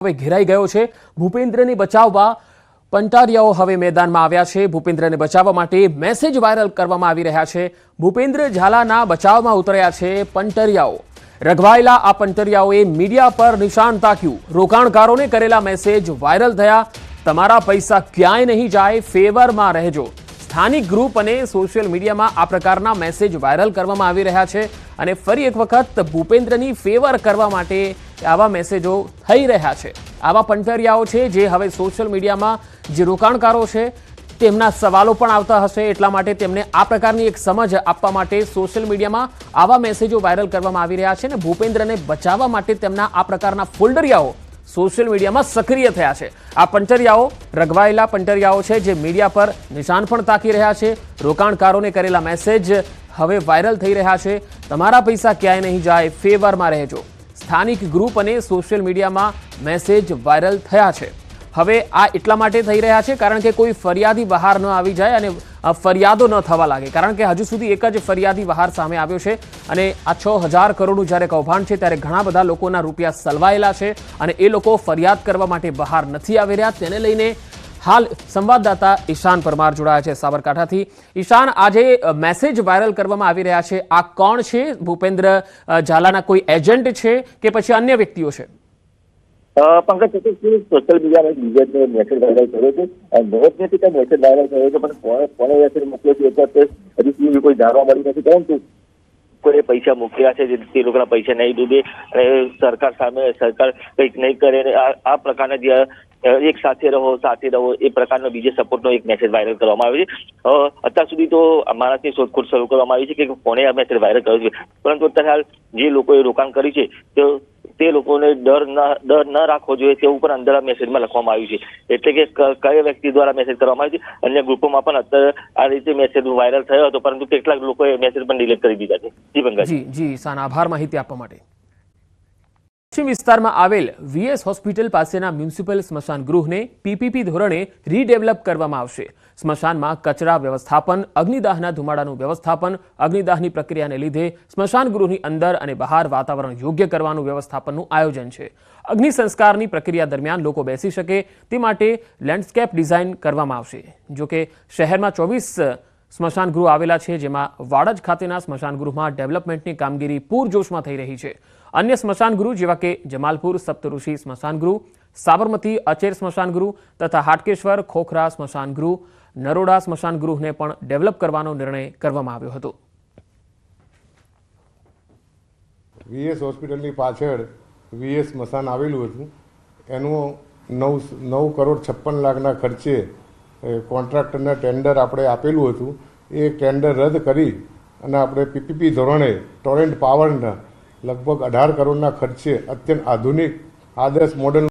હવે ઘેરાઈ ગયો છે। ભૂપેન્દ્રને બચાવવા પંટારિયાઓ હવે મેદાનમાં આવ્યા છે। ભૂપેન્દ્રને બચાવવા માટે મેસેજ વાયરલ કરવામાં આવી રહ્યા છે। ભૂપેન્દ્ર ઝાલાના બચાવમાં ઉતર્યા છે પંટારિયાઓ। રઘવાયેલા આ પંટારિયાઓએ મીડિયા પર નિશાન તાક્યું। રોકાણકારોને કરેલા મેસેજ વાયરલ થયા। તમારા પૈસા ક્યાંય નહીં જાય, ફેવરમાં રહેજો। સ્થાનિક ગ્રુપ અને સોશિયલ મીડિયામાં આ પ્રકારના મેસેજ વાયરલ કરવામાં આવી રહ્યા છે અને ફરી એક વખત ભૂપેન્દ્રની ફેવર કરવા માટે આવા મેસેજો થઈ રહ્યા છે। આવા પંટારિયાઓ છે જે હવે સોશિયલ મીડિયામાં જે રોકાણકારો છે તેમના સવાલો પણ આવતા હશે, એટલા માટે તેમને આ પ્રકારની એક સમજ આપવા માટે સોશિયલ મીડિયામાં આવા મેસેજો વાયરલ કરવામાં આવી રહ્યા છે અને ભૂપેન્દ્રને બચાવવા માટે તેમના આ પ્રકારના ફોલ્ડરિયાઓ સોશિયલ મીડિયામાં સક્રિય થયા છે। આ પંટારિયાઓ રઘવાયેલા પંટારિયાઓ છે જે મીડિયા પર નિશાન પણ તાકી રહ્યા છે। રોકાણકારોને કરેલા મેસેજ હવે વાયરલ થઈ રહ્યા છે। તમારા પૈસા ક્યાંય નહીં જાય, ફેવરમાં રહેજો। સ્થાનિક ગ્રુપ અને સોશિયલ મીડિયામાં મેસેજ વાયરલ થયા છે। હવે આ એટલા માટે થઈ રહ્યા છે કારણ કે કોઈ ફરિયાદી બહાર ન આવી જાય અને ફરિયાદો ન થવા લાગે, કારણ કે હજુ સુધી એક જ ફરિયાદી બહાર સામે આવ્યો છે અને આ 6000 કરોડનું જ્યારે કૌભાંડ છે ત્યારે ઘણા બધા લોકોના રૂપિયા સલવાયેલા છે અને એ લોકો ફરિયાદ કરવા માટે બહાર નથી આવી રહ્યા। તેને લઈને હાલ સંવાદદાતા ઈશાન પરમાર જોડાયા છે સાબરકાંઠાથી। ઈશાન, આજે મેસેજ વાયરલ કરવામાં આવી રહ્યા છે, આ કોણ છે? ભૂપેન્દ્ર ઝાલાના કોઈ એજન્ટ છે કે પછી અન્ય વ્યક્તિઓ છે? પંકજ ચતુર્થી સોશિયલ મીડિયામાં બીજેપીનો મેસેજ વાયરલ થયો છે। બહુ જ નથી મેસેજ વાયરલ થયો છે, પણ કોણે મેસેજ મોકલ્યો છે હજી સુધી કોઈ જાણવા મળ્યું નથી, પરંતુ કોઈ પૈસા મોકલ્યા છે તે લોકોના પૈસા નહીં ડૂબે અને સરકાર સામે સરકાર કંઈક નહીં કરે, આ પ્રકારના જે એક સાથે રહો એ પ્રકારનો બીજે સપોર્ટનો એક મેસેજ વાયરલ કરવામાં આવ્યો છે। અત્યાર સુધી તો માણસની શોધખોળ શરૂ કરવામાં આવી છે કે કોણે આ મેસેજ વાયરલ કર્યો છે, પરંતુ અત્યારે હાલ જે લોકોએ રોકાણ કર્યું છે તે લોકોને ડર ન રાખવો જોઈએ તેવું પણ અંદર આ મેસેજમાં લખવામાં આવ્યું છે। એટલે કે કયા વ્યક્તિ દ્વારા મેસેજ કરવામાં આવ્યો છે। અન્ય ગ્રુપોમાં પણ અત્યારે આ રીતે મેસેજ વાયરલ થયો હતો, પરંતુ કેટલાક લોકોએ મેસેજ પણ ડિલીટ કરી દીધા છે। જી પંકજ। જી ઈશાન, આભાર માહિતી આપવા માટે। પશ્ચિમ વિસ્તારમાં આવેલ વીએસ હોસ્પિટલ પાસેના મ્યુનિસિપલ સ્મશાન ગૃહને પીપીપી ધોરણે રીડેવલપ કરવામાં આવશે। સ્મશાનમાં કચરા વ્યવસ્થાપન, અગ્નિદાહના ધુમાડાનું વ્યવસ્થાપન, અગ્નિદાહની પ્રક્રિયાને લીધે સ્મશાન ગૃહની અંદર અને બહાર વાતાવરણ યોગ્ય કરવાનું વ્યવસ્થાપનનું આયોજન છે। અગ્નિ સંસ્કારની પ્રક્રિયા દરમિયાન લોકો બેસી શકે તે માટે લેન્ડસ્કેપ ડિઝાઇન કરવામાં આવશે। જોકે શહેરમાં 24 સ્મશાન ગૃહ આવેલા છે, જેમાં વાડજ ખાતેના સ્મશાન ગૃહમાં ડેવલપમેન્ટની કામગીરી પૂરજોશમાં થઈ રહી છે। અન્ય સ્મશાન ગૃહ જેવા કે જમાલપુર સપ્તઋષિ સ્મશાન ગૃહ, સાબરમતી અચેર સ્મશાન ગૃહ તથા હાટકેશ્વર ખોખરા સ્મશાન ગૃહ, નરોડા સ્મશાન ગૃહને પણ ડેવલપ કરવાનો નિર્ણય કરવામાં આવ્યો હતો। વીએસ હોસ્પિટલની પાછળ વીએસ સ્મશાન આવેલું હતું, એનું 9 કરોડ 56 લાખના ખર્ચે કોન્ટ્રાક્ટરને ટેન્ડર આપણે આપેલું હતું। એ ટેન્ડર રદ કરી અને આપણે પીપીપી ધોરણે ટોરેન્ટ પાવરના લગભગ 18 કરોડના ખર્ચે અત્યંત આધુનિક આદર્શ મોડલ